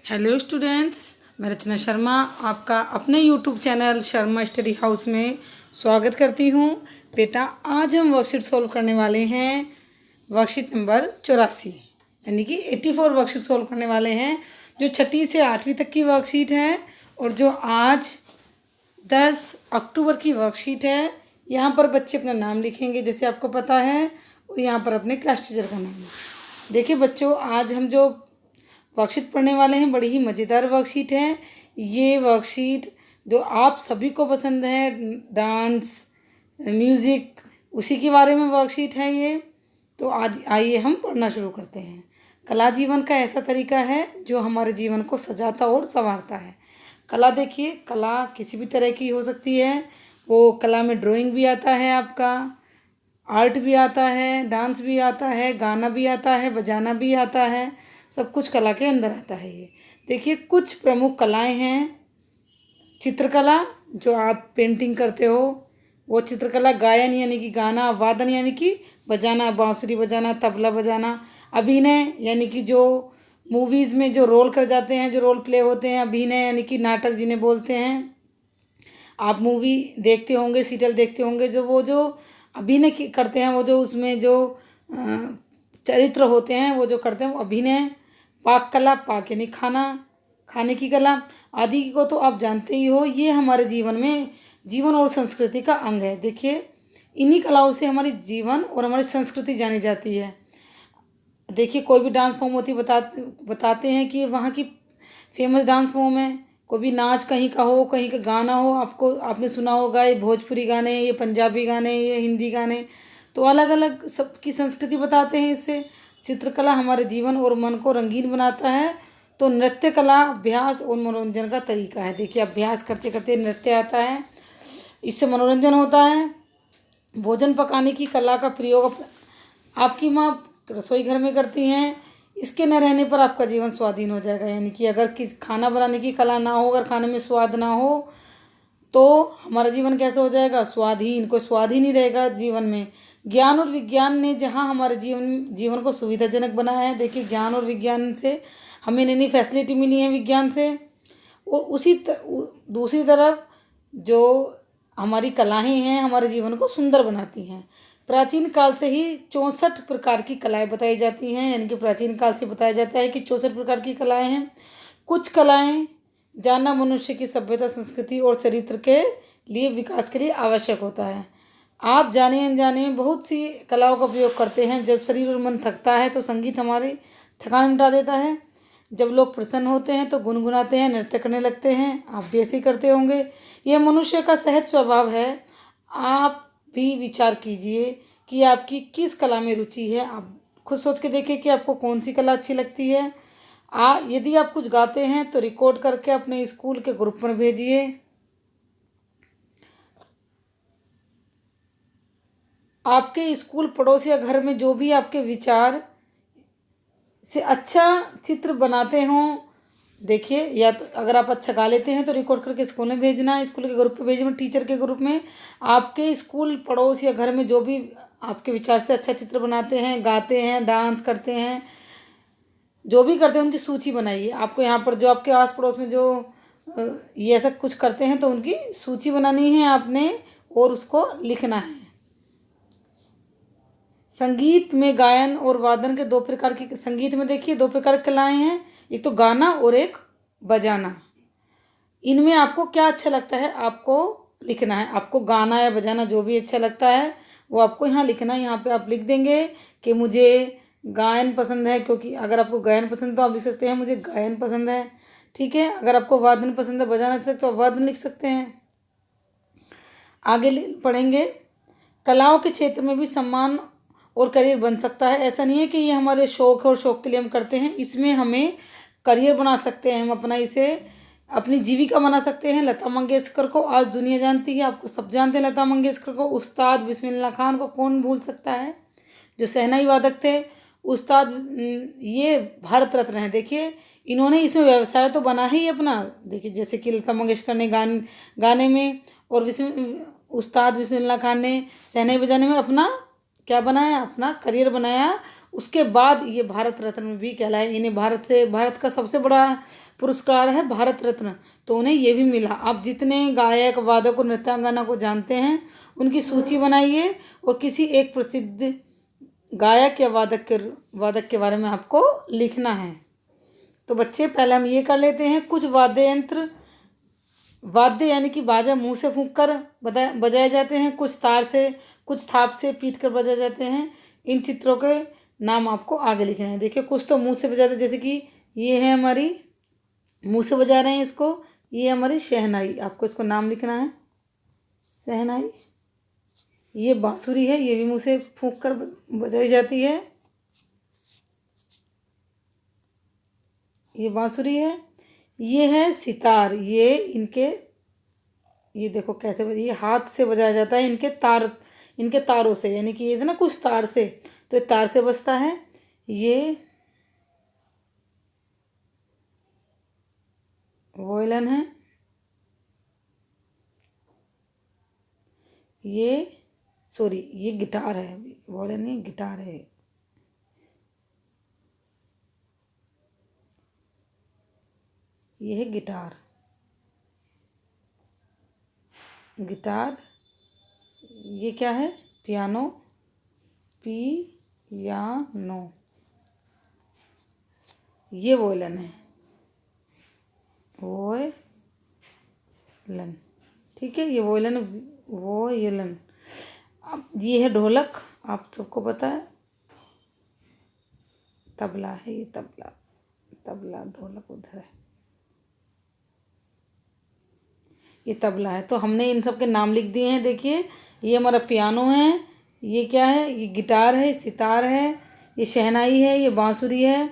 Hello students, मैं रचना शर्मा आपका अपने YouTube channel Sharma study house में स्वागत करती हूँ। बेटा, आज हम वर्कशीट सॉल्व करने वाले हैं। वर्कशीट नंबर 84 यानी कि 84 वर्कशीट सॉल्व करने वाले हैं, जो छठी से 8वीं तक की वर्कशीट है और जो आज 10 अक्टूबर की वर्कशीट है। यहाँ पर बच्चे अपना नाम लिखेंगे जैसे आपको पता है, और यहाँ पर अपने क्लास टीचर का नाम। देखिए बच्चों, आज हम जो वर्कशीट पढ़ने वाले हैं बड़ी ही मज़ेदार वर्कशीट है। ये वर्कशीट जो आप सभी को पसंद है, डांस, म्यूज़िक, उसी के बारे में वर्कशीट है ये। तो आज आइए हम पढ़ना शुरू करते हैं। कला जीवन का ऐसा तरीका है जो हमारे जीवन को सजाता और संवारता है। कला देखिए, कला किसी भी तरह की हो सकती है। वो कला में ड्राइंग भी आता है, आपका आर्ट भी आता है, डांस भी आता है, गाना भी आता है, बजाना भी आता है। सब कुछ कला के अंदर आता है। ये देखिए कुछ प्रमुख कलाएं हैं। चित्रकला, जो आप पेंटिंग करते हो वो चित्रकला। गायन यानी कि गाना। वादन यानी कि बजाना, बांसुरी बजाना, तबला बजाना। अभिनय यानी कि जो मूवीज़ में जो रोल कर जाते हैं, जो रोल प्ले होते हैं। अभिनय यानी कि नाटक जिन्हें बोलते हैं। आप मूवी देखते होंगे, सीरियल देखते होंगे, जो अभिनय करते हैं, वो जो उसमें जो चरित्र होते हैं वो जो करते हैं वो अभिनय। पाक कला, पाक यानी खाना, खाने की कला आदि को तो आप जानते ही हो। ये हमारे जीवन में जीवन और संस्कृति का अंग है। देखिए इन्हीं कलाओं से हमारी जीवन और हमारी संस्कृति जानी जाती है। देखिए कोई भी डांस फॉर्म होती बताते हैं कि वहाँ की फेमस डांस फॉर्म है। कोई भी नाच कहीं का हो, कहीं का गाना हो, आपने सुना होगा ये भोजपुरी गाने, ये पंजाबी गाने, ये हिंदी गाने। तो अलग अलग सबकी संस्कृति बताते हैं इससे। चित्रकला हमारे जीवन और मन को रंगीन बनाता है। तो नृत्य कला अभ्यास और मनोरंजन का तरीका है। देखिए अभ्यास करते करते नृत्य आता है, इससे मनोरंजन होता है। भोजन पकाने की कला का प्रयोग आपकी माँ रसोई घर में करती हैं। इसके न रहने पर आपका जीवन स्वाधीन हो जाएगा। यानी कि अगर खाना बनाने की कला ना हो, अगर खाने में स्वाद ना हो, तो हमारा जीवन कैसे हो जाएगा? स्वाधीन। कोई स्वाद ही नहीं रहेगा जीवन में। ज्ञान और विज्ञान ने जहाँ हमारे जीवन को सुविधाजनक बनाया है। देखिए ज्ञान और विज्ञान से हमें नई नई फैसिलिटी मिली है विज्ञान से। और दूसरी तरफ जो हमारी कलाएँ हैं हमारे जीवन को सुंदर बनाती हैं। प्राचीन काल से ही 64 प्रकार की कलाएं बताई जाती हैं। यानी कि प्राचीन काल से बताया जाता है कि 64 प्रकार की कलाएं हैं। कुछ कलाएं जानना मनुष्य की सभ्यता, संस्कृति और चरित्र के लिए विकास के लिए आवश्यक होता है। आप जाने अनजाने में बहुत सी कलाओं का उपयोग करते हैं। जब शरीर और मन थकता है तो संगीत हमारी थकान मिटा देता है। जब लोग प्रसन्न होते हैं तो गुनगुनाते हैं, नृत्य करने लगते हैं। आप भी ऐसे ही करते होंगे। यह मनुष्य का सहज स्वभाव है। आप भी विचार कीजिए कि आपकी किस कला में रुचि है। आप खुद सोच के देखिए कि आपको कौन सी कला अच्छी लगती है। यदि आप कुछ गाते हैं तो रिकॉर्ड करके अपने स्कूल के ग्रुप में भेजिए। आपके स्कूल, पड़ोस या घर में जो भी आपके विचार से अच्छा चित्र बनाते हों, देखिए, या तो अगर आप अच्छा गा लेते हैं तो रिकॉर्ड करके स्कूल में भेजना, स्कूल के ग्रुप पे भेजना, टीचर के ग्रुप में। आपके स्कूल, पड़ोस या घर में जो भी आपके विचार से अच्छा चित्र बनाते हैं, गाते हैं, डांस करते हैं, जो भी करते हैं उनकी सूची बनाइए। आपको यहाँ पर जो आपके आस पड़ोस में जो ये ऐसा कुछ करते हैं तो उनकी सूची बनानी है आपने और उसको लिखना है। संगीत में गायन और वादन के दो प्रकार की, संगीत में देखिए दो प्रकार की कलाएं हैं, एक तो गाना और एक बजाना। इनमें आपको क्या अच्छा लगता है आपको लिखना है। आपको गाना या बजाना जो भी अच्छा लगता है वो आपको यहाँ लिखना है। यहाँ पे आप लिख देंगे कि मुझे गायन पसंद है, क्योंकि अगर आपको गायन पसंद है तो आप लिख सकते हैं मुझे गायन पसंद है। ठीक है, अगर आपको वादन पसंद है, बजाना अच्छा तो आप वादन लिख सकते हैं। आगे पढ़ेंगे। कलाओं के क्षेत्र में भी सम्मान और करियर बन सकता है। ऐसा नहीं है कि ये हमारे शौक है और शौक के लिए हम करते हैं। इसमें हमें करियर बना सकते हैं, हम अपना इसे अपनी जीविका बना सकते हैं। लता मंगेशकर को आज दुनिया जानती है, आपको सब जानते हैं लता मंगेशकर को। उस्ताद बिस्मिल्लाह खान को कौन भूल सकता है, जो शहनाई वादक थे। उस्ताद ये भारत रत्न है। देखिए इन्होंने इसमें व्यवसाय तो बना ही अपना। देखिए जैसे कि लता मंगेशकर ने गाने में, और उस्ताद बिस्मिल्लाह खान ने शहनाई बजाने में अपना क्या बनाया, अपना करियर बनाया। उसके बाद ये भारत रत्न में भी कहलाए। इन्हें भारत का सबसे बड़ा पुरस्कार है भारत रत्न, तो उन्हें ये भी मिला। आप जितने गायक, वादक और नृत्यांगना को जानते हैं उनकी सूची बनाइए और किसी एक प्रसिद्ध गायक या वादक के बारे में आपको लिखना है। तो बच्चे पहले हम ये कर लेते हैं, कुछ वाद्य यानी कि बाजा मुंह से फूंक कर बजाए जाते हैं, कुछ तार से, कुछ थाप से पीट कर बजाए जाते हैं। इन चित्रों के नाम आपको आगे लिखने हैं। देखिए कुछ तो मुंह से बजाते हैं, जैसे कि ये है हमारी, मुंह से बजा रहे हैं इसको, ये हमारी शहनाई, आपको इसको नाम लिखना है शहनाई। ये बांसुरी है, ये भी मुंह से फूंक कर बजाई जाती है, ये बांसुरी है। ये है सितार, ये देखो कैसे ये हाथ से बजाया जाता है, इनके तारों से, यानी कि ये ना कुछ तार से, तो ये तार से बजता है। ये वोयलन है, ये गिटार है, वोयलन नहीं गिटार है। ये है गिटार, ये क्या है, पियानो, ये वोयलन है, वोयलन, ठीक है, ये वोयलन। अब ये है ढोलक, आप सबको पता है, तबला है, ये तबला ढोलक उधर है, ये तबला है। तो हमने इन सब के नाम लिख दिए हैं। देखिए ये हमारा पियानो है, ये क्या है, ये गिटार है, सितार है, ये शहनाई है, ये बांसुरी है,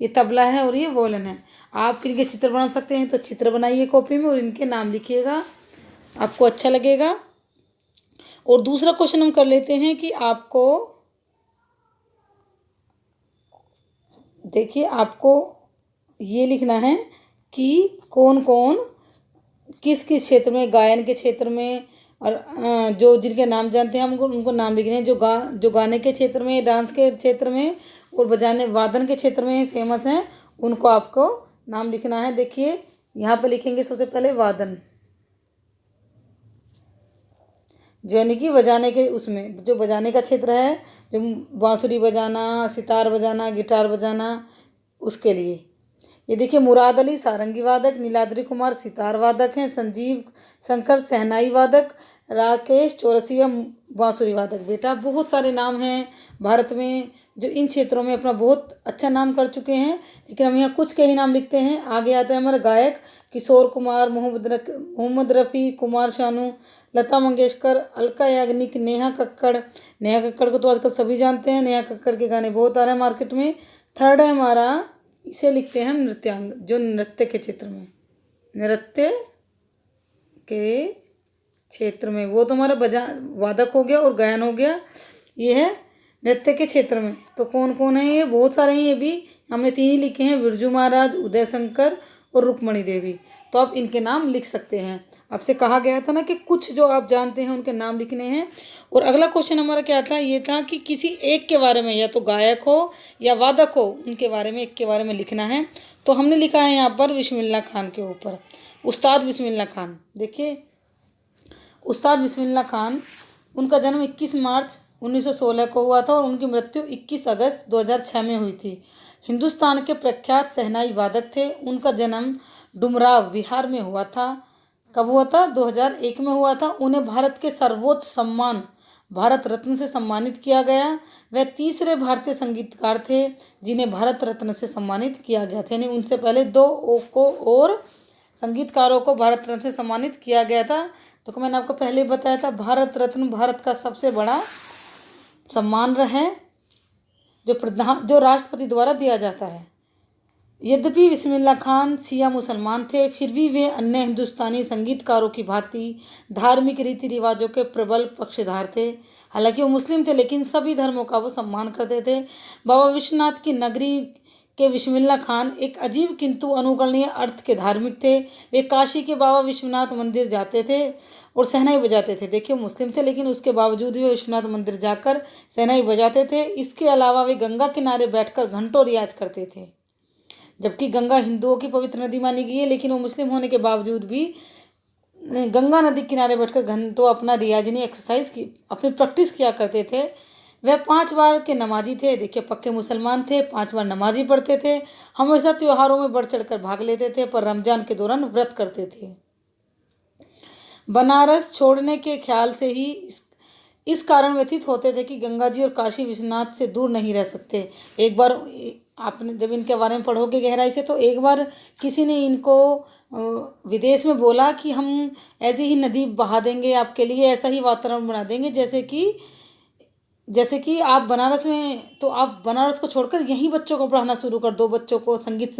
ये तबला है और ये वोलन है। आप इनके चित्र बना सकते हैं, तो चित्र बनाइए कॉपी में और इनके नाम लिखिएगा, आपको अच्छा लगेगा। और दूसरा क्वेश्चन हम कर लेते हैं कि आपको देखिए, आपको ये लिखना है कि कौन कौन किस किस क्षेत्र में, गायन के क्षेत्र में, और जो जिनके नाम जानते हैं हम उनको नाम लिखने हैं, जो गाने के क्षेत्र में, डांस के क्षेत्र में और वादन के क्षेत्र में फेमस हैं, उनको आपको नाम लिखना है। देखिए यहाँ पे लिखेंगे सबसे पहले वादन, जो यानी कि बजाने के, उसमें जो बजाने का क्षेत्र है, जो बांसुरी बजाना, सितार बजाना, गिटार बजाना, उसके लिए। ये देखिए मुराद अली सारंगी वादक, नीलाद्री कुमार सितार वादक हैं, संजीव शंकर शहनाई वादक, राकेश चौरसिया बांसुरी वादक। बेटा बहुत सारे नाम हैं भारत में जो इन क्षेत्रों में अपना बहुत अच्छा नाम कर चुके हैं, लेकिन हम यहाँ कुछ के ही नाम लिखते हैं। आगे आता है हमारा गायक, किशोर कुमार, मोहम्मद रफ़ी, कुमार शानू, लता मंगेशकर, अलका याग्निक, नेहा कक्कड़ को तो आजकल सभी जानते हैं, नेहा कक्कड़ के गाने बहुत आ रहे हैं मार्केट में। थर्ड है हमारा, इसे लिखते हैं हम नृत्यांग, जो नृत्य के क्षेत्र में, वो तो हमारा वादक हो गया और गायन हो गया। ये है नृत्य के क्षेत्र में, तो कौन कौन है, ये बहुत सारे हैं, ये भी हमने 3 ही लिखे हैं, बिरजू महाराज, उदय शंकर और रुक्मणी देवी। तो आप इनके नाम लिख सकते हैं। आपसे कहा गया था ना कि कुछ जो आप जानते हैं उनके नाम लिखने हैं। और अगला क्वेश्चन हमारा क्या था, ये था कि किसी एक के बारे में, या तो गायक हो या वादक हो, उनके बारे में, एक के बारे में लिखना है। तो हमने लिखा है यहाँ पर बिस्मिल्लाह खान के ऊपर, उस्ताद बिस्मिल्लाह खान। देखिए उस्ताद बिस्मिल्लाह खान, उनका जन्म 21 मार्च 1916 को हुआ था और उनकी मृत्यु 21 अगस्त 2006 में हुई थी। हिंदुस्तान के प्रख्यात शहनाई वादक थे। उनका जन्म डुमराव बिहार में हुआ था। कब हुआ था, 2001 में हुआ था। उन्हें भारत के सर्वोच्च सम्मान भारत रत्न से सम्मानित किया गया। वह तीसरे भारतीय संगीतकार थे जिन्हें भारत रत्न से सम्मानित किया गया था, यानी उनसे पहले 2 और संगीतकारों को भारत रत्न से सम्मानित किया गया था। तो मैंने आपको पहले बताया था, भारत रत्न भारत का सबसे बड़ा सम्मान है जो राष्ट्रपति द्वारा दिया जाता है। यद्यपि बिस्मिल्लाह खान शिया मुसलमान थे, फिर भी वे अन्य हिंदुस्तानी संगीतकारों की भांति धार्मिक रीति रिवाजों के प्रबल पक्षधर थे। हालांकि वो मुस्लिम थे, लेकिन सभी धर्मों का वो सम्मान करते थे। बाबा विश्वनाथ की नगरी के बिस्मिल्लाह खान एक अजीब किंतु अनुकरणीय अर्थ के धार्मिक थे। वे काशी के बाबा विश्वनाथ मंदिर जाते थे और शहनाई बजाते थे। देखिए मुस्लिम थे, लेकिन उसके बावजूद वे विश्वनाथ मंदिर जाकर शहनाई बजाते थे। इसके अलावा वे गंगा किनारे बैठकर घंटों रियाज करते थे। जबकि गंगा हिंदुओं की पवित्र नदी मानी गई है, लेकिन वो मुस्लिम होने के बावजूद भी गंगा नदी किनारे बैठकर घंटों अपना रियाजनी एक्सरसाइज की अपनी प्रैक्टिस किया करते थे। वह 5 बार के नमाजी थे। देखिए, पक्के मुसलमान थे, 5 बार नमाजी पढ़ते थे, हमेशा त्योहारों में बढ़ चढ़कर भाग लेते थे, पर रमजान के दौरान व्रत करते थे। बनारस छोड़ने के ख्याल से ही इस कारण व्यथित होते थे कि गंगा जी और काशी विश्वनाथ से दूर नहीं रह सकते। एक बार आपने जब इनके बारे में पढ़ोगे गहराई से, तो एक बार किसी ने इनको विदेश में बोला कि हम ऐसी ही नदी बहा देंगे आपके लिए, ऐसा ही वातावरण बना देंगे जैसे कि आप बनारस में, तो आप बनारस को छोड़कर यहीं बच्चों को पढ़ाना शुरू कर दो, बच्चों को संगीत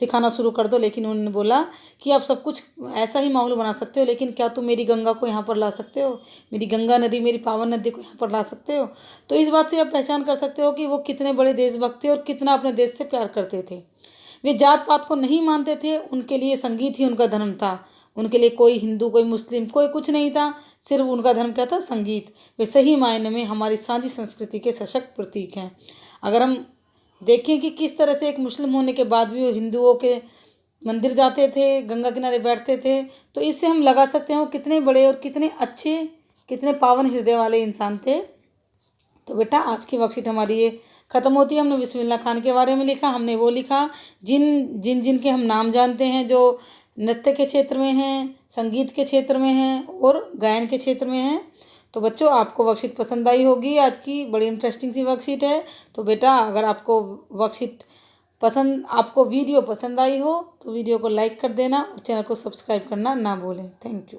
सिखाना शुरू कर दो। लेकिन उन्होंने बोला कि आप सब कुछ ऐसा ही माहौल बना सकते हो, लेकिन क्या तुम मेरी गंगा को यहाँ पर ला सकते हो? मेरी गंगा नदी, मेरी पावन नदी को यहाँ पर ला सकते हो? तो इस बात से आप पहचान कर सकते हो कि वो कितने बड़े देशभक्त थे और कितना अपने देश से प्यार करते थे। वे जात पात को नहीं मानते थे, उनके लिए संगीत ही उनका धर्म था। उनके लिए कोई हिंदू, कोई मुस्लिम, कोई कुछ नहीं था, सिर्फ उनका धर्म क्या था? संगीत। वे सही मायने में हमारी साझी संस्कृति के सशक्त प्रतीक हैं। अगर हम देखें कि किस तरह से एक मुस्लिम होने के बाद भी वो हिंदुओं के मंदिर जाते थे, गंगा किनारे बैठते थे, तो इससे हम लगा सकते हैं वो कितने बड़े और कितने अच्छे, कितने पावन हृदय वाले इंसान थे। तो बेटा, आज की वर्कशीट हमारी ये ख़त्म होती है। हमने बिस्मिल्लाह खान के बारे में लिखा, हमने वो लिखा जिनके हम नाम जानते हैं, जो नृत्य के क्षेत्र में हैं, संगीत के क्षेत्र में हैं और गायन के क्षेत्र में हैं। तो बच्चों, आपको वर्कशीट पसंद आई होगी। आज की बड़ी इंटरेस्टिंग सी वर्कशीट है। तो बेटा, अगर आपको वीडियो पसंद आई हो तो वीडियो को लाइक कर देना और चैनल को सब्सक्राइब करना ना भूलें। Thank you.